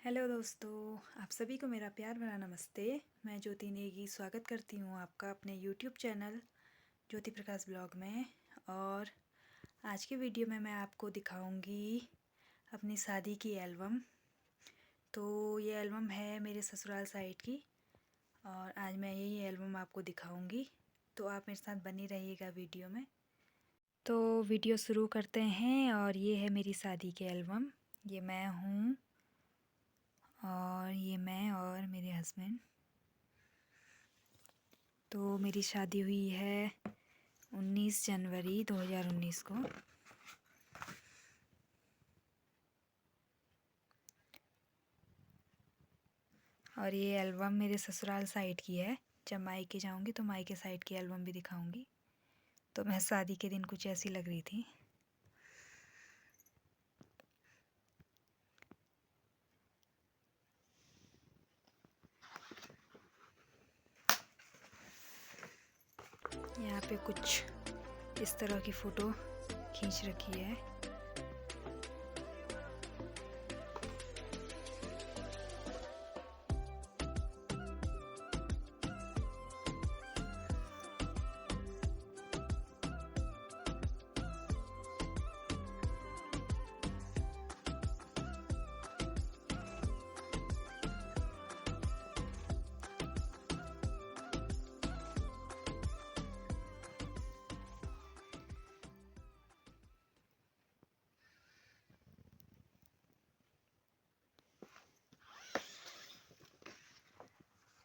Hello दोस्तों, आप सभी को मेरा प्यार भरा नमस्ते। मैं ज्योति नेगी स्वागत करती हूँ आपका अपने YouTube channel Jyoti Prakash blog में। और आज की वीडियो में मैं आपको दिखाऊंगी अपनी शादी की एल्बम। तो ये एल्बम है मेरे ससुराल साइड की और आज मैं यही एल्बम आपको दिखाऊंगी। तो आप मेरे साथ बनी रहिएगा वीडियो में। तो वीडियो शुरू करते हैं। और ये है मेरी शादी की एल्बम। ये मैं हूँ और ये मैं और मेरे हस्बैंड। तो मेरी शादी हुई है 19 जनवरी 2019 को। और ये एल्बम मेरे ससुराल साइड की है। जब मायके जाऊंगी तो मायके साइड की एल्बम भी दिखाऊंगी। तो मैं शादी के दिन कुछ ऐसी लग रही थी। यहाँ पे कुछ इस तरह की फ़ोटो खींच रखी है।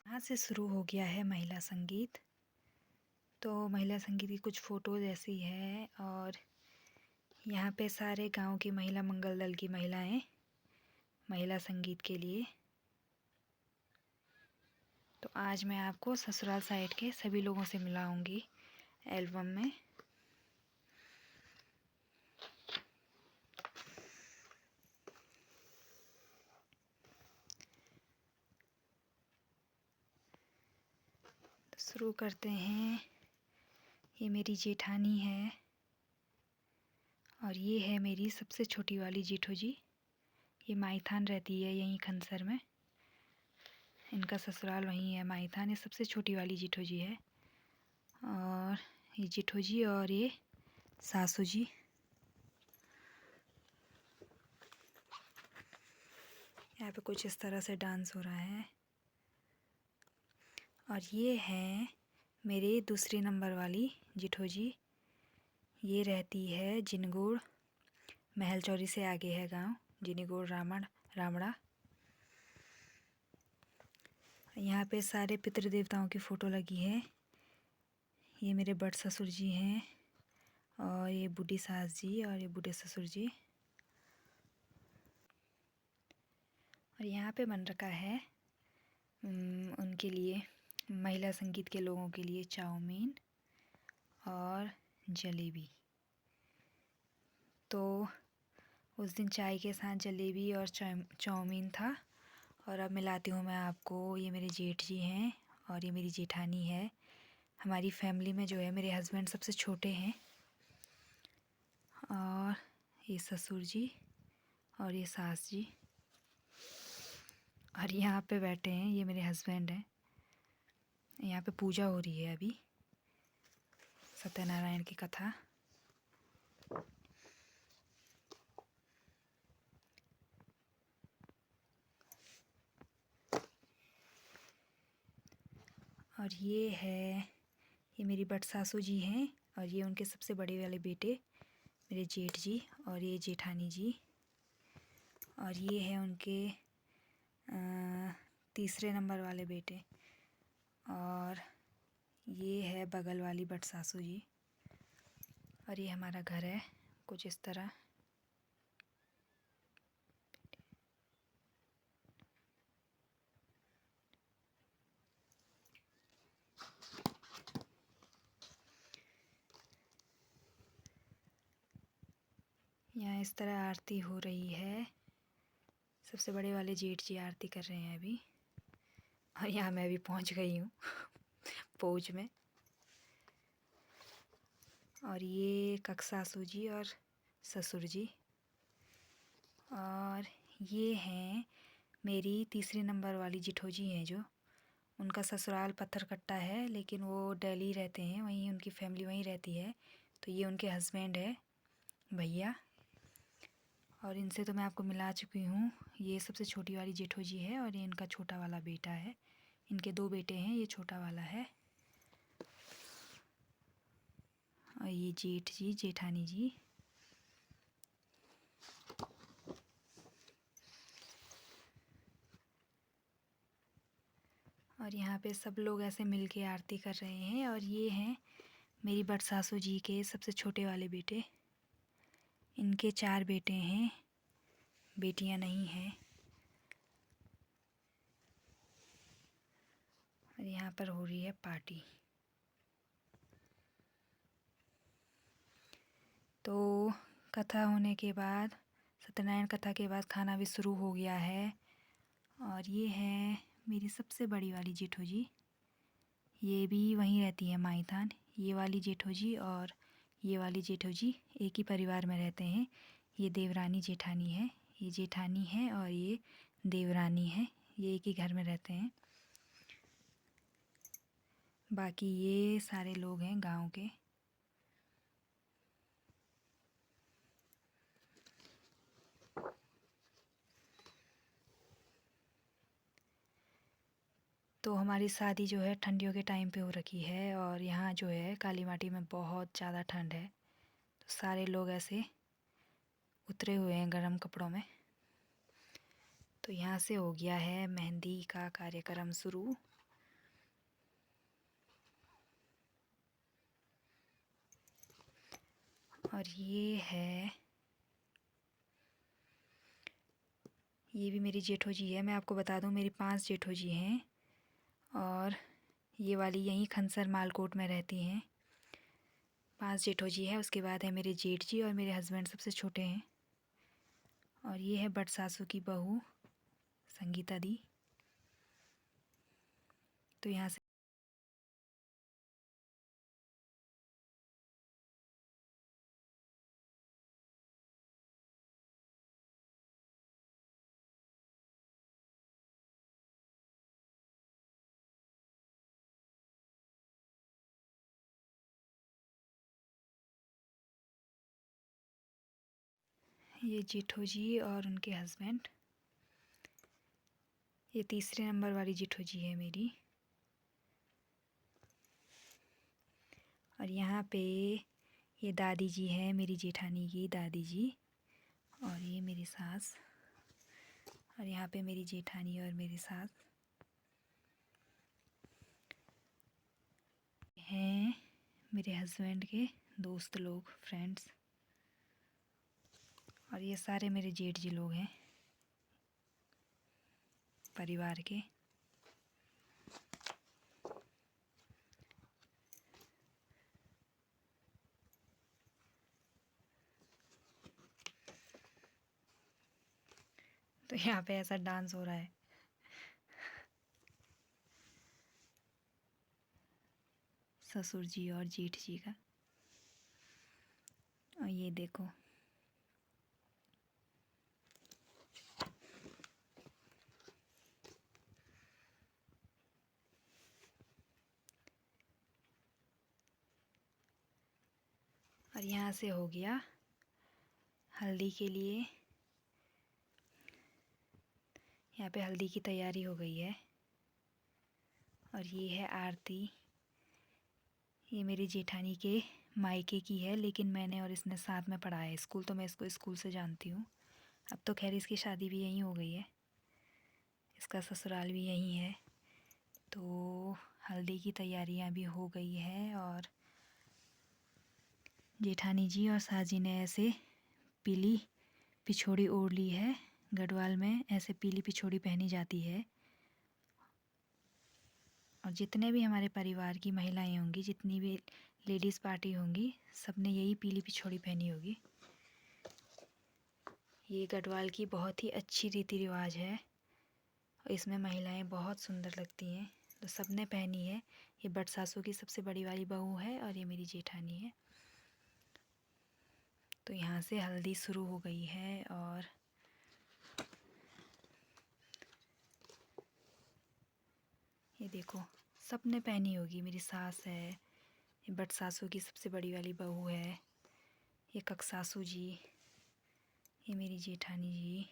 यहाँ से शुरू हो गया है महिला संगीत। तो महिला संगीत की कुछ फ़ोटोज़ ऐसी है। और यहाँ पे सारे गांव की महिला मंगल दल की महिलाएं महिला संगीत के लिए। तो आज मैं आपको ससुराल साइड के सभी लोगों से मिलाऊंगी एल्बम में। तो शुरू करते हैं। ये मेरी जेठानी है और ये है मेरी सबसे छोटी वाली जेठो जी। ये माईथान रहती है यहीं खनसर में। इनका ससुराल वहीं है माईथान। ये सबसे छोटी वाली जेठो जी है। और ये जेठो जी और ये सासू जी। यहाँ पे कुछ इस तरह से डांस हो रहा है। और ये है मेरी दूसरी नंबर वाली जेठो जी। ये रहती है जिनगोड़, महल चौरी से आगे है गांव जिनीगोड़ रामड़ा। यहाँ पे सारे पितृ देवताओं की फ़ोटो लगी है। ये मेरे बड़ ससुर जी हैं और ये बूढ़ी सास जी और ये बूढ़े ससुर जी। और यहाँ पे बन रखा है उनके लिए, महिला संगीत के लोगों के लिए, चाउमीन और जलेबी। तो उस दिन चाय के साथ जलेबी और चाउमीन था। और अब मिलाती हूँ मैं आपको। ये मेरे जेठ जी हैं और ये मेरी जेठानी है। हमारी फैमिली में जो है मेरे हस्बैंड सबसे छोटे हैं। और ये ससुर जी और ये सास जी। और यहाँ पे बैठे हैं ये मेरे हस्बैंड हैं। यहाँ पे पूजा हो रही है अभी, सत्यनारायण की कथा। और ये मेरी बट सासू जी हैं और ये उनके सबसे बड़े वाले बेटे मेरे जेठ जी और ये जेठानी जी। और ये है उनके तीसरे नंबर वाले बेटे। और ये है बगल वाली बट सासू जी। और ये हमारा घर है कुछ इस तरह। यहाँ इस तरह आरती हो रही है। सबसे बड़े वाले जेठ जी आरती कर रहे हैं अभी। और यहाँ मैं भी पहुँच गई हूँ पहुँच में। और ये सासू जी और ससुर जी। और ये हैं मेरी तीसरे नंबर वाली जिठोजी हैं जो, उनका ससुराल पत्थरकट्टा है, लेकिन वो दिल्ली रहते हैं, वहीं उनकी फैमिली वहीं रहती है। तो ये उनके हस्बैंड है, भैया। और इनसे तो मैं आपको मिला चुकी हूँ। ये सबसे छोटी वाली जेठोजी है और ये इनका छोटा वाला बेटा है। इनके 2 बेटे हैं, ये छोटा वाला है। और ये जेठ जी, जेठानी जी। और यहाँ पे सब लोग ऐसे मिलके आरती कर रहे हैं। और ये हैं मेरी बड़ सासू जी के सबसे छोटे वाले बेटे। इनके 4 बेटे हैं, बेटियां नहीं हैं। और यहाँ पर हो रही है पार्टी। तो कथा होने के बाद, सत्यनारायण कथा के बाद खाना भी शुरू हो गया है। और ये है मेरी सबसे बड़ी वाली जेठो जी। ये भी वहीं रहती है, माईथान। ये वाली जेठो जी और ये वाली जेठो जी एक ही परिवार में रहते हैं। ये देवरानी जेठानी है, ये जेठानी है और ये देवरानी है। ये एक ही घर में रहते हैं। बाकी ये सारे लोग हैं गांव के। तो हमारी शादी जो है ठंडियों के टाइम पे हो रखी है। और यहाँ जो है काली माटी में बहुत ज़्यादा ठंड है, तो सारे लोग ऐसे उतरे हुए हैं गर्म कपड़ों में। तो यहाँ से हो गया है मेहंदी का कार्यक्रम शुरू। और ये भी मेरी जेठो जी है। मैं आपको बता दूं, मेरी 5 जेठो जी हैं। और ये वाली यहीं खनसर मालकोट में रहती हैं। 5 जेठो जी है। उसके बाद है मेरे जेठ जी और मेरे हस्बैंड सबसे छोटे हैं। और ये है बड़ सासू की बहू संगीता दी। तो यहाँ से ये जेठो जी और उनके हस्बैंड। ये तीसरे नंबर वाली जेठो जी है मेरी। और यहाँ पे ये दादी जी है, मेरी जेठानी की दादी जी। और ये मेरी सास। और यहाँ पे मेरी जेठानी और मेरी सास हैं, मेरे हस्बैंड के दोस्त लोग, फ्रेंड्स। और ये सारे मेरे जेठ जी लोग हैं परिवार के। तो यहाँ पे ऐसा डांस हो रहा है। ससुर जी और जेठ जी का। और ये देखो, और यहाँ से हो गया हल्दी के लिए। यहाँ पे हल्दी की तैयारी हो गई है। और ये है आरती। ये मेरी जेठानी के मायके की है, लेकिन मैंने और इसने साथ में पढ़ा है स्कूल, तो मैं इसको स्कूल से जानती हूँ। अब तो खैर इसकी शादी भी यहीं हो गई है, इसका ससुराल भी यहीं है। तो हल्दी की तैयारियाँ भी हो गई है। और जेठानी जी और साजी ने ऐसे पीली पिछोड़ी ओढ़ ली है। गढ़वाल में ऐसे पीली पिछोड़ी पहनी जाती है। और जितने भी हमारे परिवार की महिलाएं होंगी, जितनी भी लेडीज़ पार्टी होंगी, सब ने यही पीली पिछोड़ी पहनी होगी। ये गढ़वाल की बहुत ही अच्छी रीति रिवाज है और इसमें महिलाएं बहुत सुंदर लगती हैं, तो सब ने पहनी है। ये बड़ सासू की सबसे बड़ी वाली बहू है और ये मेरी जेठानी है। तो यहाँ से हल्दी शुरू हो गई है। और देखो, सबने पहनी होगी। मेरी सास है, ये बट सासू की सबसे बड़ी वाली बहू है, ये कक सासू जी, ये मेरी जेठानी जी,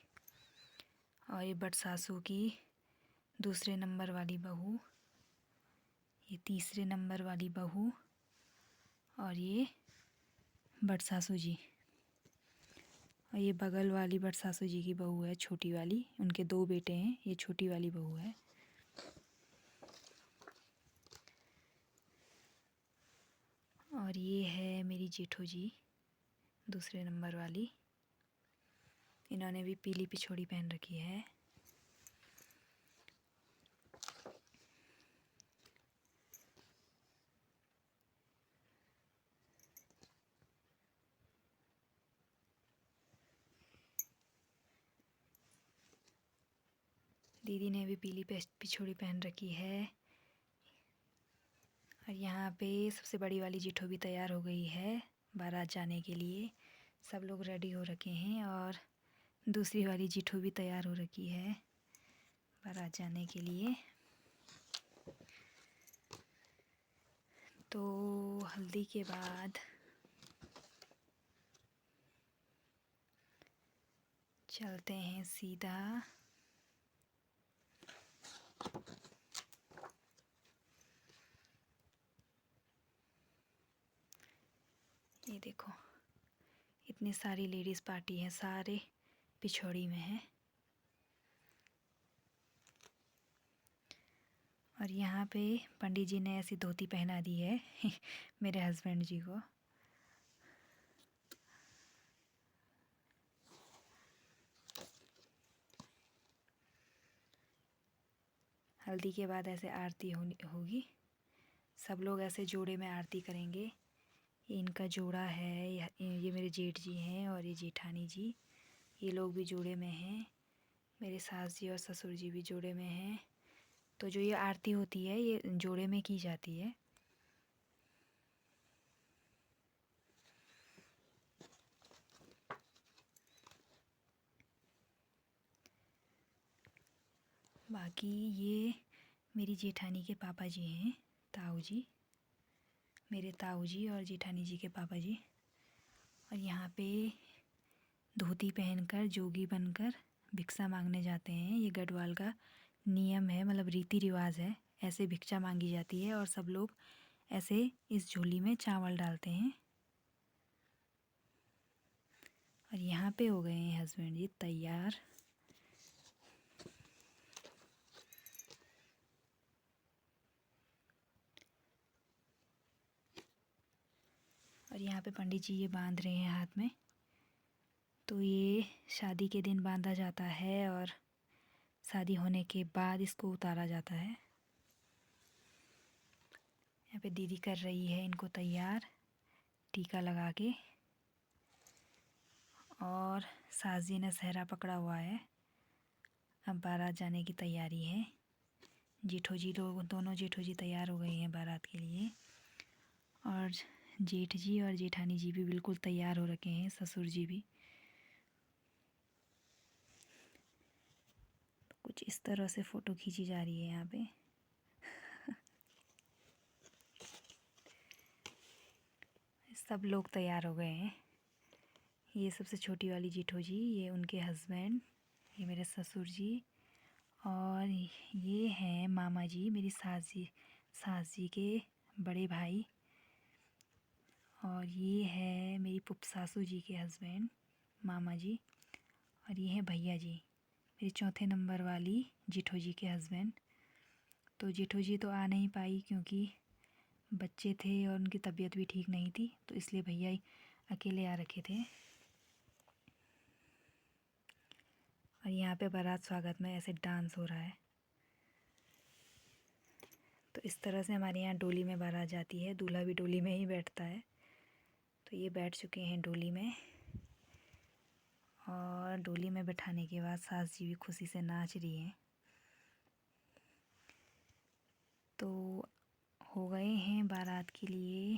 और ये बट सासू की दूसरे नंबर वाली बहू, ये तीसरे नंबर वाली बहू, और ये बट सासू जी। और ये बगल वाली बट सासू जी की बहू है, छोटी वाली। उनके 2 बेटे हैं, ये छोटी वाली बहू है। और ये है मेरी जेठू जी, दूसरे नंबर वाली। इन्होंने भी पीली पिछोड़ी पहन रखी है। दीदी ने भी पीली पिछोड़ी पहन रखी है। और यहाँ पे सबसे बड़ी वाली जेठू भी तैयार हो गई है बारात जाने के लिए। सब लोग रेडी हो रखे हैं और दूसरी वाली जेठू भी तैयार हो रखी है बारात जाने के लिए। तो हल्दी के बाद चलते हैं सीधा ये देखो, इतनी सारी लेडीज़ पार्टी है, सारे पिछोड़ी में हैं। और यहाँ पे पंडित जी ने ऐसी धोती पहना दी है मेरे हस्बैंड जी को। हल्दी के बाद ऐसे आरती होगी। सब लोग ऐसे जोड़े में आरती करेंगे। ये इनका जोड़ा है, ये मेरे जेठ जी हैं और ये जेठानी जी, ये लोग भी जोड़े में हैं। मेरे सास जी और ससुर जी भी जोड़े में हैं। तो जो ये आरती होती है ये जोड़े में की जाती है। बाकी ये मेरी जेठानी के पापा जी हैं, ताऊ जी, मेरे ताऊ जी और जेठानी जी के पापा जी। और यहाँ पे धोती पहनकर जोगी बनकर भिक्षा मांगने जाते हैं। ये गढ़वाल का नियम है, मतलब रीति रिवाज है। ऐसे भिक्षा मांगी जाती है और सब लोग ऐसे इस झोली में चावल डालते हैं। और यहाँ पे हो गए हैं हस्बैंड जी तैयार। और यहाँ पे पंडित जी ये बांध रहे हैं हाथ में। तो ये शादी के दिन बांधा जाता है और शादी होने के बाद इसको उतारा जाता है। यहाँ पे दीदी कर रही है इनको तैयार टीका लगा के। और सास जी ने सहरा पकड़ा हुआ है। अब बारात जाने की तैयारी है। जेठो जी लोग, दोनों जेठो जी तैयार हो गए हैं बारात के लिए। और जेठ जी और जेठानी जी भी बिल्कुल तैयार हो रखे हैं, ससुर जी भी। तो कुछ इस तरह से फ़ोटो खींची जा रही है यहाँ पे। सब लोग तैयार हो गए हैं। ये सबसे छोटी वाली जेठो जी, ये उनके हस्बैंड, ये मेरे ससुर जी, और ये हैं मामा जी, मेरी सास जी के बड़े भाई। और ये है मेरी पुप सासू जी के हस्बैंड, मामा जी। और ये हैं भैया जी, मेरी चौथे नंबर वाली जेठो जी के हस्बैंड। तो जेठो जी तो आ नहीं पाई क्योंकि बच्चे थे और उनकी तबीयत भी ठीक नहीं थी, तो इसलिए भैया ही अकेले आ रखे थे। और यहाँ पे बारात स्वागत में ऐसे डांस हो रहा है। तो इस तरह से हमारे यहाँ डोली में बारात जाती है। दूल्हा भी डोली में ही बैठता है। तो ये बैठ चुके हैं डोली में। और डोली में बैठाने के बाद सास जी भी खुशी से नाच रही हैं। तो हो गए हैं बारात के लिए,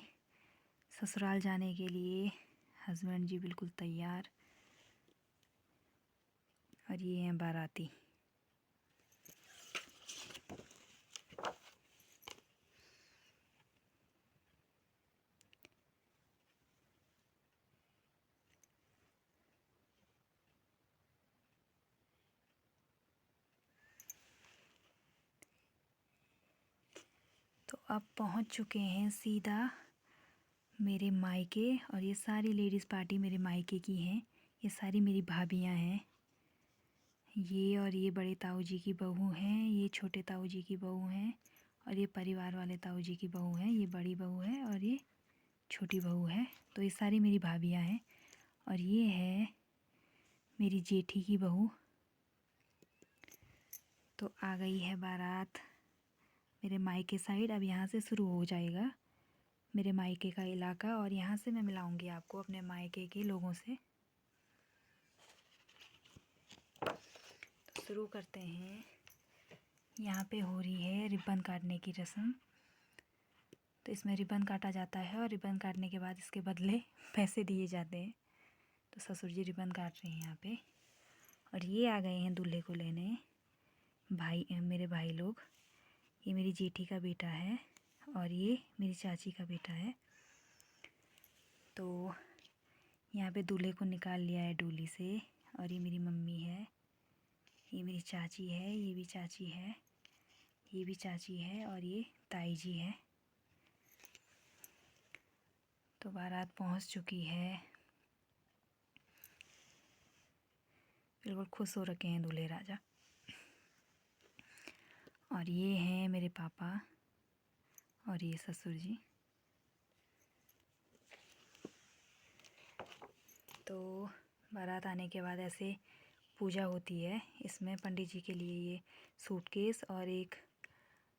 ससुराल जाने के लिए हस्बैंड जी बिल्कुल तैयार। और ये हैं बाराती। अब पहुंच चुके हैं सीधा मेरे मायके, और ये सारी लेडीज़ पार्टी मेरे मायके की हैं। ये सारी मेरी भाभियां हैं। ये और ये बड़े ताऊ जी की बहू हैं, ये छोटे ताऊ जी की बहू हैं, और ये परिवार वाले ताऊ जी की बहू हैं। ये बड़ी बहू है और ये छोटी बहू है। तो ये सारी मेरी भाभियां हैं। और ये है मेरी जेठी की बहू। तो आ गई है बारात मेरे मायके साइड। अब यहाँ से शुरू हो जाएगा मेरे मायके का इलाका, और यहाँ से मैं मिलाऊंगी आपको अपने मायके के लोगों से। तो शुरू करते हैं। यहाँ पे हो रही है रिबन काटने की रस्म। तो इसमें रिबन काटा जाता है, और रिबन काटने के बाद इसके बदले पैसे दिए जाते हैं। तो ससुर जी रिबन काट रहे हैं यहाँ पे। और ये आ गए हैं दूल्हे को लेने मेरे भाई लोग। ये मेरी जेठी का बेटा है और ये मेरी चाची का बेटा है। तो यहाँ पे दूल्हे को निकाल लिया है डोली से। और ये मेरी मम्मी है, ये मेरी चाची है, ये भी चाची है, ये भी चाची है, और ये ताई जी है। तो बारात पहुँच चुकी है। बिल्कुल खुश हो रखे हैं दूल्हे राजा। और ये हैं मेरे पापा और ये ससुर जी। तो बारात आने के बाद ऐसे पूजा होती है। इसमें पंडित जी के लिए ये सूटकेस और एक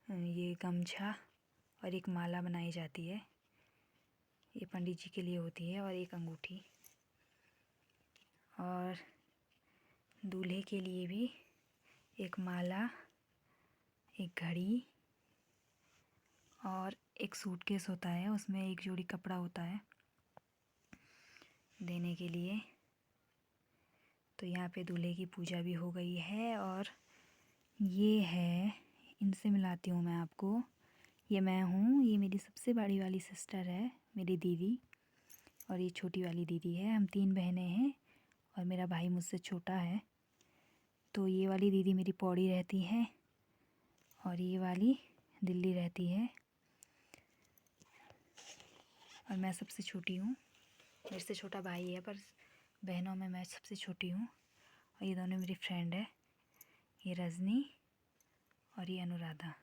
ये गमछा और एक माला बनाई जाती है। ये पंडित जी के लिए होती है, और एक अंगूठी। और दूल्हे के लिए भी एक माला, एक घड़ी और एक सूटकेस होता है। उसमें एक जोड़ी कपड़ा होता है देने के लिए। तो यहाँ पे दूल्हे की पूजा भी हो गई है। और ये है, इनसे मिलाती हूँ मैं आपको। ये मैं हूँ, ये मेरी सबसे बड़ी वाली सिस्टर है, मेरी दीदी। और ये छोटी वाली दीदी है। हम 3 बहनें हैं और मेरा भाई मुझसे छोटा है। तो ये वाली दीदी मेरी पौड़ी रहती है और ये वाली दिल्ली रहती है। और मैं सबसे छोटी हूँ। मेरे से छोटा भाई है, पर बहनों में मैं सबसे छोटी हूँ। और ये दोनों मेरी फ्रेंड है, ये रजनी और ये अनुराधा।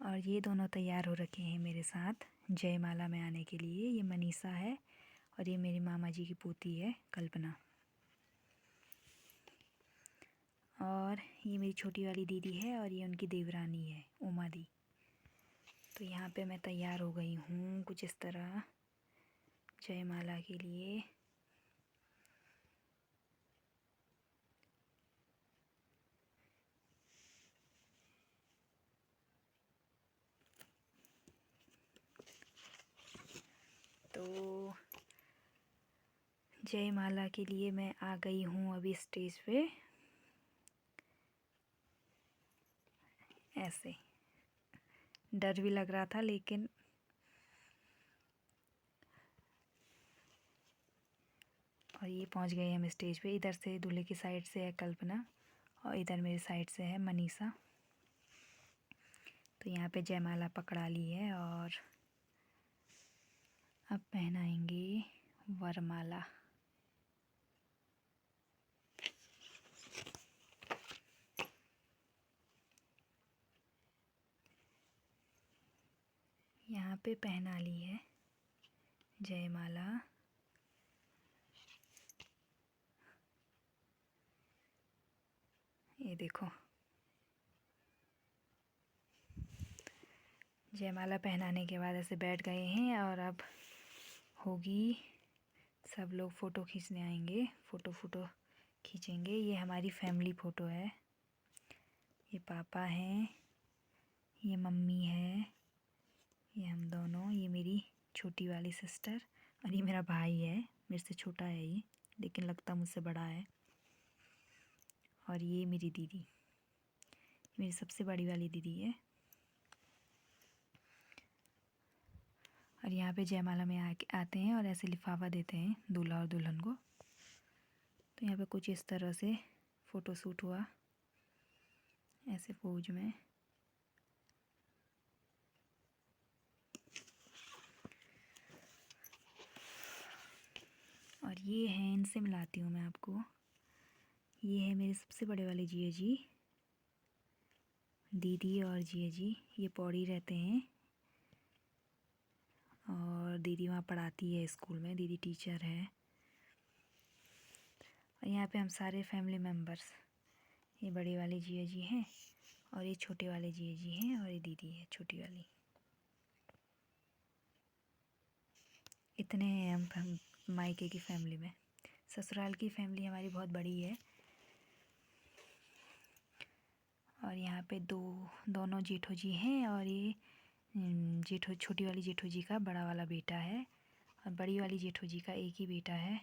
और ये दोनों तैयार हो रखे हैं मेरे साथ जयमाला में आने के लिए। ये मनीषा है और ये मेरी मामा जी की पोती है कल्पना। और ये मेरी छोटी वाली दीदी है और ये उनकी देवरानी है उमा दी। तो यहाँ पे मैं तैयार हो गई हूँ कुछ इस तरह जयमाला के लिए। तो जयमाला के लिए मैं आ गई हूँ अभी स्टेज पे। ऐसे डर भी लग रहा था, लेकिन और ये पहुँच गए हम स्टेज पे। इधर से दूल्हे की साइड से है कल्पना और इधर मेरी साइड से है मनीषा। तो यहाँ पे जयमाला पकड़ा ली है और अब पहनाएंगे वरमाला। यहाँ पे पहना ली है जयमाला। ये देखो, जयमाला पहनाने के बाद ऐसे बैठ गए हैं। और अब होगी, सब लोग फ़ोटो खींचने आएंगे, फ़ोटो खींचेंगे। ये हमारी फैमिली फ़ोटो है। ये पापा हैं, ये मम्मी है, ये हम दोनों, ये मेरी छोटी वाली सिस्टर और ये मेरा भाई है। मेरे से छोटा है ये, लेकिन लगता मुझसे बड़ा है। और ये मेरी दीदी, मेरी सबसे बड़ी वाली दीदी है। और यहाँ पे जयमाला में आते हैं और ऐसे लिफाफा देते हैं दूल्हा और दुल्हन को। तो यहाँ पे कुछ इस तरह से फ़ोटो शूट हुआ। ऐसे पोज में। और ये हैं, इनसे मिलाती हूँ मैं आपको। ये है मेरे सबसे बड़े वाले जिया जी, दीदी और जिया जी। ये पौड़ी रहते हैं और दीदी वहाँ पढ़ाती है स्कूल में, दीदी टीचर है। और यहाँ पे हम सारे फैमिली मेम्बर्स, ये बड़े वाले जिया जी हैं और ये छोटे वाले जिया जी हैं और ये दीदी है छोटी वाली। इतने हैं हम मायके की फैमिली में। ससुराल की फैमिली हमारी बहुत बड़ी है। और यहाँ पे दोनों जेठो जी हैं और ये जेठो, छोटी वाली जेठो जी का बड़ा वाला बेटा है और बड़ी वाली जेठो जी का एक ही बेटा है।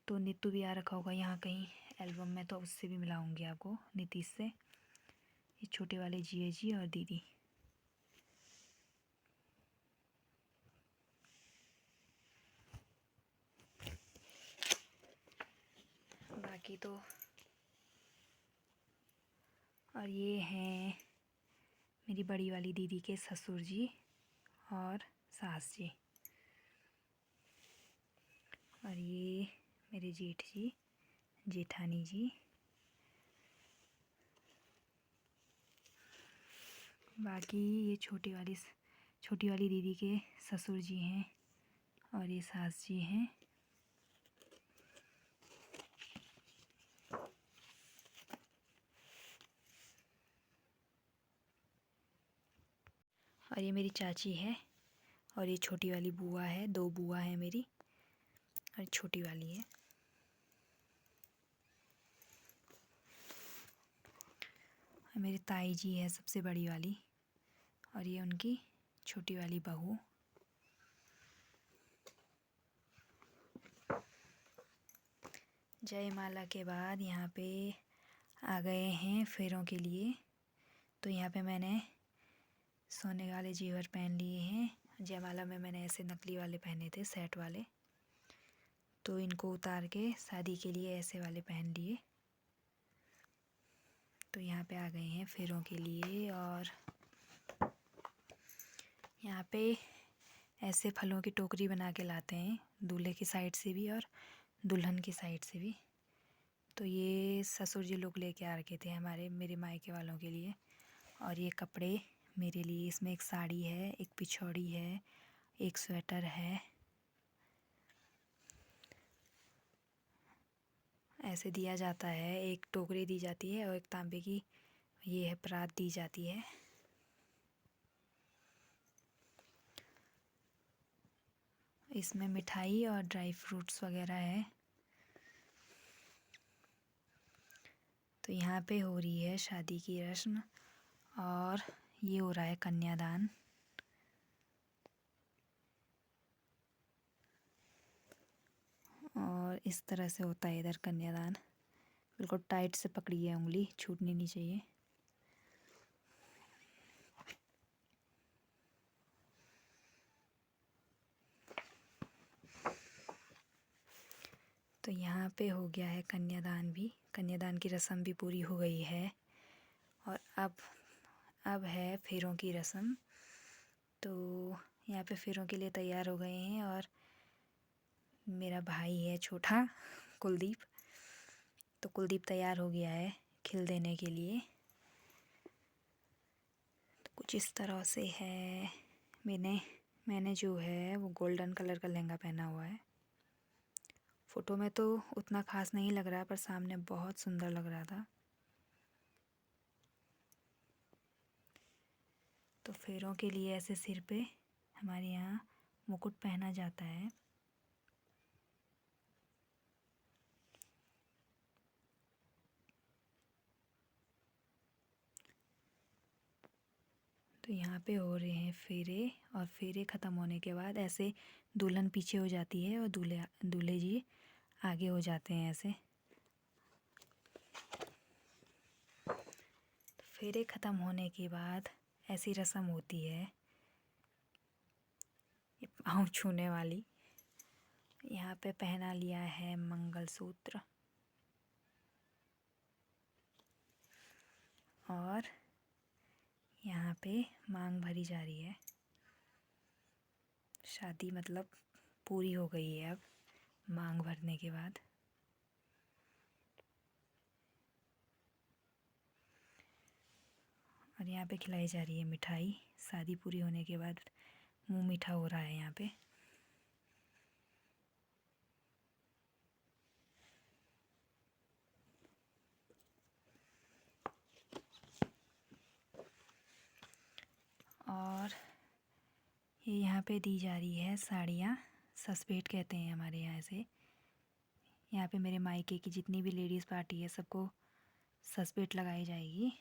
तो नीतू भी आ रखा होगा यहाँ कहीं एल्बम में, तो उससे भी मिलाऊंगी आपको, नीतीश से। ये छोटे वाले जिया जी और दीदी। बाकी तो, और ये हैं मेरी बड़ी वाली दीदी के ससुर जी और सास जी। और ये मेरे जेठ जी, जेठानी जी। बाकी ये छोटी वाली दीदी के ससुर जी हैं और ये सास जी हैं। और ये मेरी चाची है और ये छोटी वाली बुआ है, 2 बुआ है मेरी और छोटी वाली है। और मेरी ताई जी है सबसे बड़ी वाली और ये उनकी छोटी वाली बहू। जयमाला के बाद यहाँ पे आ गए हैं फेरों के लिए। तो यहाँ पे मैंने सोने वाले जेवर पहन लिए हैं। जयमाला में मैंने ऐसे नकली वाले पहने थे, सेट वाले, तो इनको उतार के शादी के लिए ऐसे वाले पहन लिए। तो यहाँ पे आ गए हैं फेरों के लिए। और यहाँ पे ऐसे फलों की टोकरी बना के लाते हैं, दूल्हे की साइड से भी और दुल्हन की साइड से भी। तो ये ससुर जी लोग लेके आ रखे थे मेरे मायके वालों के लिए। और ये कपड़े मेरे लिए, इसमें एक साड़ी है, एक पिछौड़ी है, एक स्वेटर है। ऐसे दिया जाता है, एक टोकरी दी जाती है और एक तांबे की ये है परात दी जाती है। इसमें मिठाई और ड्राई फ्रूट्स वगैरह है। तो यहाँ पे हो रही है शादी की रस्म और ये हो रहा है कन्यादान। और इस तरह से होता है इधर कन्यादान। बिल्कुल टाइट से पकड़िए, उंगली छूटनी नहीं चाहिए। तो यहाँ पे हो गया है कन्यादान भी, कन्यादान की रस्म भी पूरी हो गई है। और अब है फेरों की रस्म। तो यहाँ पे फेरों के लिए तैयार हो गए हैं। और मेरा भाई है छोटा कुलदीप, तो कुलदीप तैयार हो गया है खिल देने के लिए। तो कुछ इस तरह से है। मैंने जो है वो गोल्डन कलर का लहंगा पहना हुआ है। फ़ोटो में तो उतना ख़ास नहीं लग रहा, पर सामने बहुत सुंदर लग रहा था। तो फेरों के लिए ऐसे सिर पे हमारे यहाँ मुकुट पहना जाता है। तो यहाँ पे हो रहे हैं फेरे। और फेरे ख़त्म होने के बाद ऐसे दुल्हन पीछे हो जाती है और दूल्हे जी आगे हो जाते हैं ऐसे। तो फेरे ख़त्म होने के बाद ऐसी रस्म होती है, ये पाँव छूने वाली। यहाँ पे पहना लिया है मंगलसूत्र। और यहाँ पे मांग भरी जा रही है। शादी मतलब पूरी हो गई है अब मांग भरने के बाद। और यहाँ पे खिलाई जा रही है मिठाई। शादी पूरी होने के बाद मुंह मीठा हो रहा है यहाँ पे। और ये यहाँ पे दी जा रही है साड़ियाँ। ससपेट कहते हैं हमारे यहाँ से। यहाँ पे मेरे मायके की जितनी भी लेडीज़ पार्टी है सबको ससपेट लगाई जाएगी।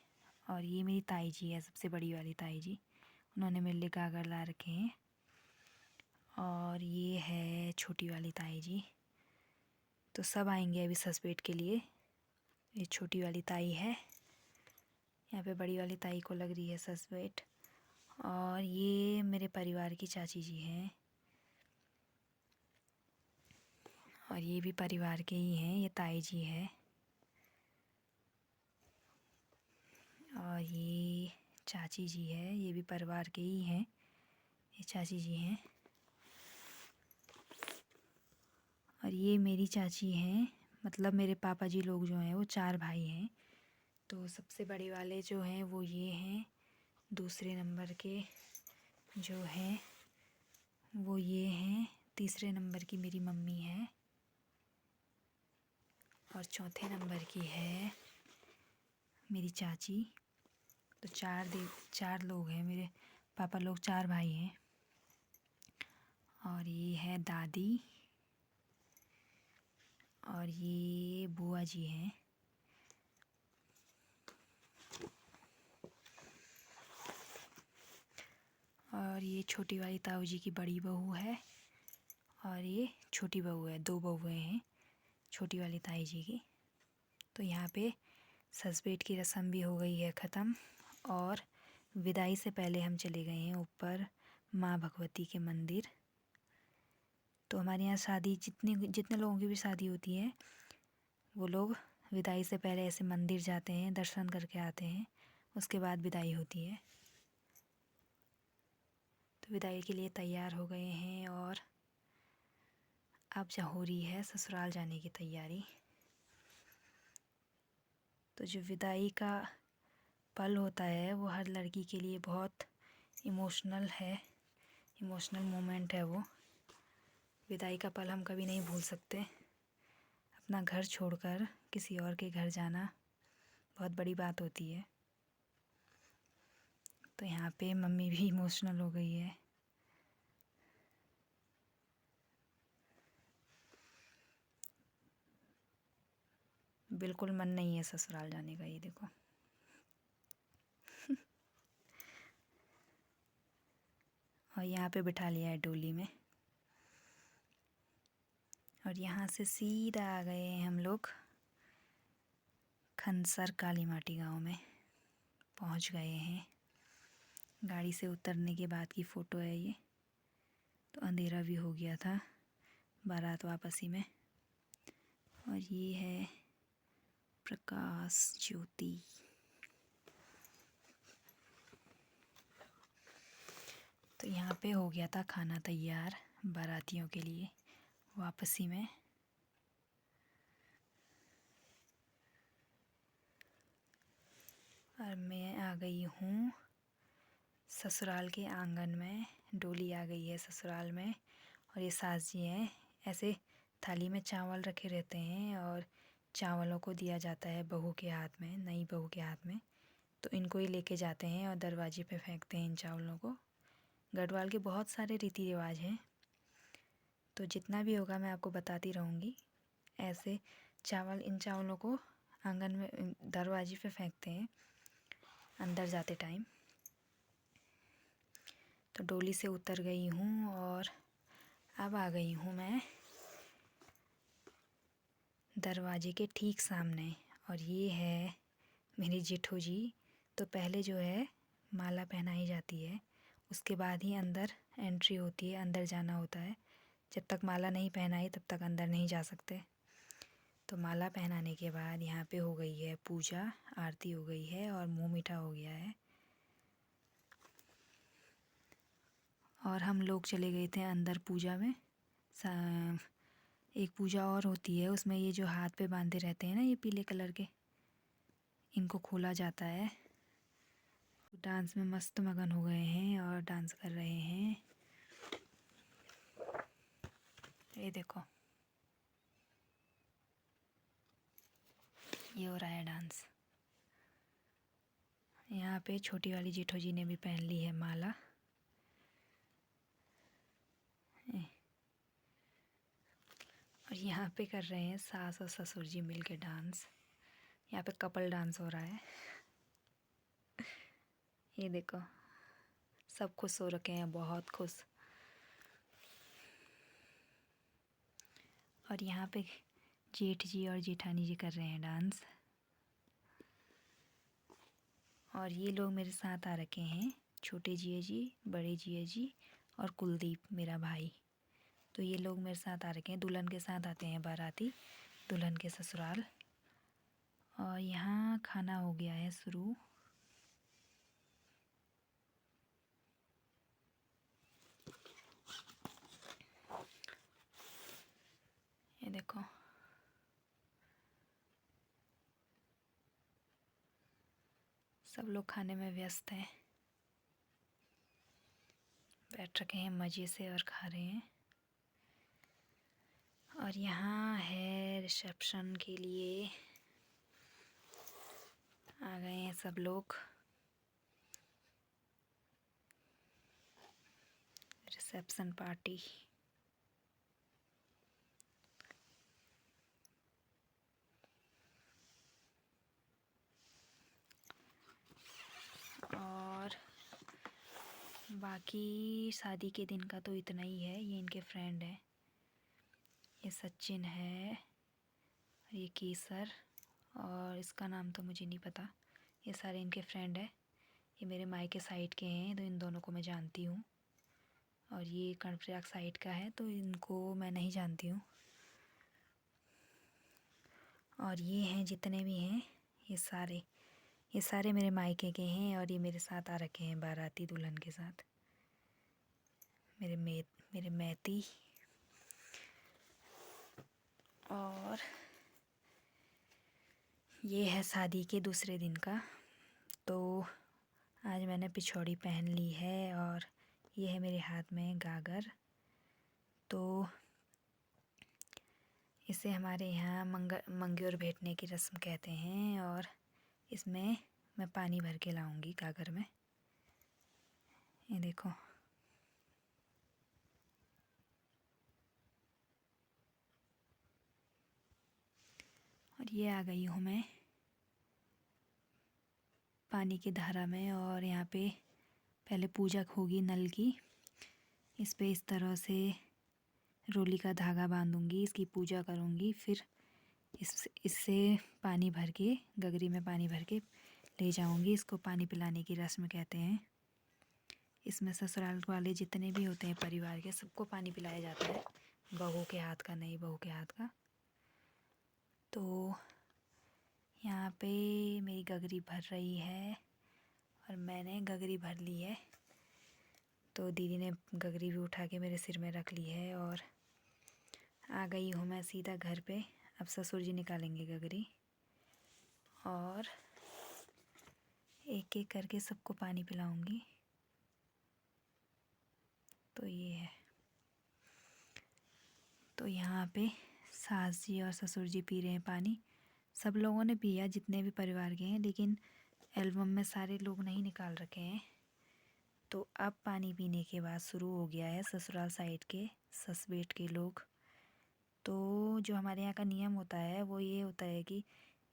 और ये मेरी ताई जी है, सबसे बड़ी वाली ताई जी। उन्होंने मेरे लिए गागर ला रखे हैं। और ये है छोटी वाली ताई जी। तो सब आएंगे अभी ससपेट के लिए। ये छोटी वाली ताई है, यहाँ पे बड़ी वाली ताई को लग रही है ससपेट। और ये मेरे परिवार की चाची जी हैं, और ये भी परिवार के ही हैं, ये ताई जी है। और ये चाची जी है, ये भी परिवार के ही हैं, ये चाची जी हैं। और ये मेरी चाची हैं, मतलब मेरे पापा जी लोग जो हैं वो 4 भाई हैं। तो सबसे बड़े वाले जो हैं वो ये हैं, दूसरे नंबर के जो हैं वो ये हैं, तीसरे नंबर की मेरी मम्मी है, और चौथे नंबर की है मेरी चाची। तो 4 लोग हैं, मेरे पापा लोग 4 भाई हैं। और ये है दादी, और ये बुआ जी हैं। और ये छोटी वाली ताऊ जी की बड़ी बहू है, और ये छोटी बहू है। 2 बहुएं हैं छोटी वाली ताई जी की। तो यहाँ पे ससपेट की रस्म भी हो गई है ख़त्म। और विदाई से पहले हम चले गए हैं ऊपर माँ भगवती के मंदिर। तो हमारे यहाँ शादी जितने लोगों की भी शादी होती है वो लोग विदाई से पहले ऐसे मंदिर जाते हैं, दर्शन करके आते हैं, उसके बाद विदाई होती है। तो विदाई के लिए तैयार हो गए हैं और अब हो रही है ससुराल जाने की तैयारी। तो जो विदाई का पल होता है वो हर लड़की के लिए बहुत इमोशनल है, इमोशनल मोमेंट है वो। विदाई का पल हम कभी नहीं भूल सकते। अपना घर छोड़कर किसी और के घर जाना बहुत बड़ी बात होती है। तो यहाँ पे मम्मी भी इमोशनल हो गई है। बिल्कुल मन नहीं है ससुराल जाने का, ये देखो। और यहाँ पे बिठा लिया है डोली में। और यहाँ से सीधा आ गए हैं हम लोग खनसर काली माटी गांव में पहुँच गए हैं। गाड़ी से उतरने के बाद की फ़ोटो है ये। तो अंधेरा भी हो गया था बारात वापसी में। और ये है प्रकाश ज्योति। तो यहाँ पे हो गया था खाना तैयार बारातियों के लिए वापसी में। और मैं आ गई हूँ ससुराल के आंगन में। डोली आ गई है ससुराल में। और ये सास जी हैं, ऐसे थाली में चावल रखे रहते हैं और चावलों को दिया जाता है बहू के हाथ में, नई बहू के हाथ में। तो इनको ही लेके जाते हैं और दरवाजे पे फेंकते हैं इन चावलों को। गढ़वाल के बहुत सारे रीति रिवाज हैं, तो जितना भी होगा मैं आपको बताती रहूँगी। ऐसे इन चावलों को आंगन में दरवाजे पे फेंकते हैं अंदर जाते टाइम। तो डोली से उतर गई हूँ और अब आ गई हूँ मैं दरवाजे के ठीक सामने। और ये है मेरी जेठू जी। तो पहले जो है माला पहनाई जाती है, उसके बाद ही अंदर एंट्री होती है, अंदर जाना होता है। जब तक माला नहीं पहनाई तब तक अंदर नहीं जा सकते। तो माला पहनाने के बाद यहाँ पे हो गई है पूजा, आरती हो गई है और मुंह मीठा हो गया है। और हम लोग चले गए थे अंदर पूजा में। एक पूजा और होती है, उसमें ये जो हाथ पे बांधे रहते हैं ना, ये पीले कलर के, इनको खोला जाता है। डांस में मस्त मगन हो गए हैं और डांस कर रहे हैं। ये देखो, ये हो रहा है डांस। यहाँ पे छोटी वाली जेठो जी ने भी पहन ली है माला। और यहाँ पे कर रहे हैं सास और ससुर जी मिल के डांस। यहाँ पे कपल डांस हो रहा है। ये देखो, सब खुश हो रखे हैं, बहुत खुश। और यहाँ पे जेठ जी और जेठानी जी कर रहे हैं डांस। और ये लोग मेरे साथ आ रखे हैं, छोटे जिया जी, बड़े जिया जी और कुलदीप मेरा भाई। तो ये लोग मेरे साथ आ रखे हैं, दुल्हन के साथ आते हैं बाराती, दुल्हन के ससुराल। और यहाँ खाना हो गया है शुरू। ये देखो, सब लोग खाने में व्यस्त हैं, बैठ रखे हैं मज़े से और खा रहे हैं। और यहाँ है रिसेप्शन के लिए आ गए हैं सब लोग। Reception party. और बाकी शादी के दिन का तो इतना ही है। ये इनके फ्रेंड है, ये सचिन है, ये केसर, और इसका नाम तो मुझे नहीं पता। ये सारे इनके फ्रेंड है। ये मेरे मायके साइड के हैं, तो इन दोनों को मैं जानती हूँ। और ये कर्णप्रयाग साइड का है, तो इनको मैं नहीं जानती हूँ। और ये हैं जितने भी हैं, ये सारे मेरे मायके के हैं। और ये मेरे साथ आ रखे हैं बाराती दुल्हन के साथ, मेरे मैती। और ये है शादी के दूसरे दिन का। तो आज मैंने पिछौड़ी पहन ली है और ये है मेरे हाथ में गागर। तो इसे हमारे यहाँ मंगेर भेटने की रस्म कहते हैं। और इसमें मैं पानी भर के लाऊंगी गागर में। ये देखो, और ये आ गई हूँ मैं पानी की धारा में। और यहाँ पे पहले पूजा होगी नल की। इस पे इस तरह से रोली का धागा बांधूंगी, इसकी पूजा करूँगी। फिर इससे पानी भर के, गगरी में पानी भर के ले जाऊँगी। इसको पानी पिलाने की रस्म कहते हैं। इसमें ससुराल वाले जितने भी होते हैं परिवार के, सबको पानी पिलाया जाता है, बहू के हाथ का, नई बहू के हाथ का। तो यहाँ पे मेरी गगरी भर रही है और मैंने गगरी भर ली है। तो दीदी ने गगरी भी उठा के मेरे सिर में रख ली है। और आ गई हूँ मैं सीधा घर पे। अब ससुर जी निकालेंगे गगरी और एक एक करके सबको पानी पिलाऊंगी। तो ये है। तो यहाँ पे सास जी और ससुर जी पी रहे हैं पानी। सब लोगों ने पिया, जितने भी परिवार के हैं, लेकिन एल्बम में सारे लोग नहीं निकाल रखे हैं। तो अब पानी पीने के बाद शुरू हो गया है ससुराल साइड के ससबेट के लोग। तो जो हमारे यहाँ का नियम होता है वो ये होता है कि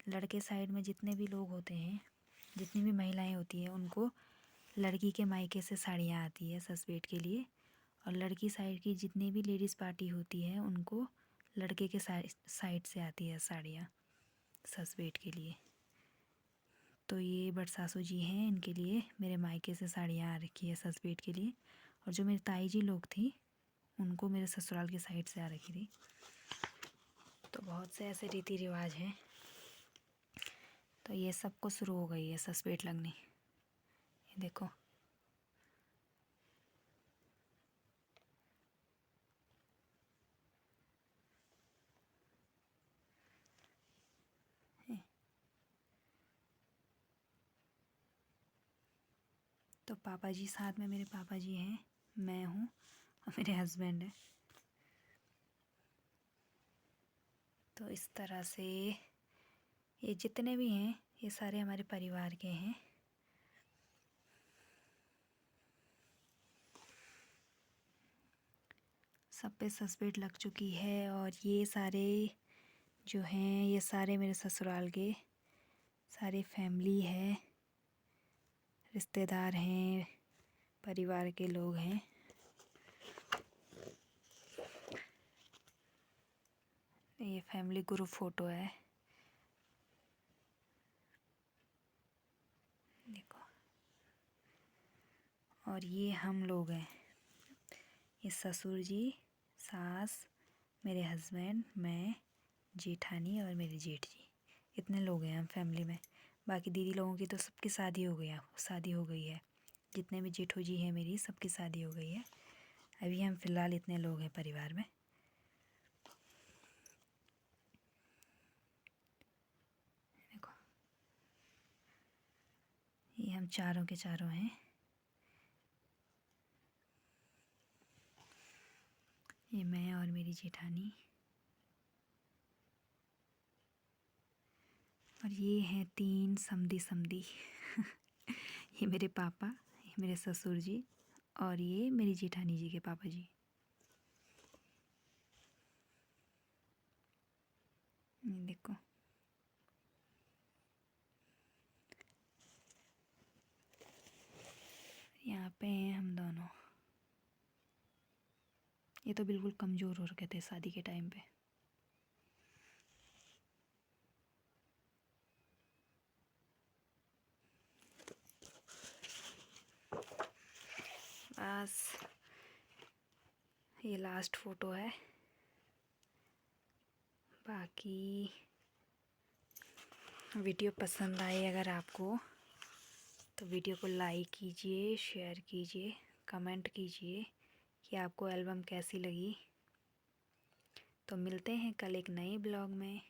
लड़के साइड में जितने भी लोग होते हैं, जितनी भी महिलाएं होती हैं, उनको लड़की के मायके से साड़ियाँ आती है ससबेट के लिए। और लड़की साइड की जितनी भी लेडीज़ पार्टी होती है, उनको लड़के के साइड से आती है साड़ियाँ ससबेट के लिए। तो ये बड़ सासू जी हैं, इनके लिए मेरे मायके से साड़ियाँ आ रखी है ससबेट के लिए। और जो मेरी ताई जी लोग थी, उनको मेरे ससुराल की साइड से आ रखी थी। तो बहुत से ऐसे रीति रिवाज हैं। तो ये सबको शुरू हो गई है सस्पेट लगनी। ये देखो, तो पापा जी साथ में, मेरे पापा जी हैं, मैं हूँ और मेरे हस्बैंड हैं। तो इस तरह से ये जितने भी हैं ये सारे हमारे परिवार के हैं। सब पे सस्पेट लग चुकी है। और ये सारे जो हैं ये सारे मेरे ससुराल के सारे फैमिली है, रिश्तेदार हैं, परिवार के लोग हैं। ये फैमिली ग्रुप फ़ोटो है, देखो। और ये हम लोग हैं, ये ससुर जी, सास, मेरे हस्बैंड, मैं, जेठानी और मेरे जेठ जी। इतने लोग हैं हम फैमिली में। बाकी दीदी लोगों की तो सबकी शादी हो गई है। जितने भी जेठू जी हैं मेरी, सबकी शादी हो गई है। अभी हम फ़िलहाल इतने लोग हैं परिवार में। देखो, ये हम चारों के चारों हैं। ये मैं और मेरी जेठानी। और ये हैं 3 समधी ये मेरे पापा, ये मेरे ससुर जी और ये मेरी जेठानी जी के पापा जी। ये देखो, यहाँ पे हैं हम दोनों। ये तो बिल्कुल कमज़ोर हो रखे थे शादी के टाइम पे। बस ये लास्ट फ़ोटो है। बाकी वीडियो पसंद आई अगर आपको, तो वीडियो को लाइक कीजिए, शेयर कीजिए, कमेंट कीजिए कि आपको एल्बम कैसी लगी। तो मिलते हैं कल एक नए ब्लॉग में।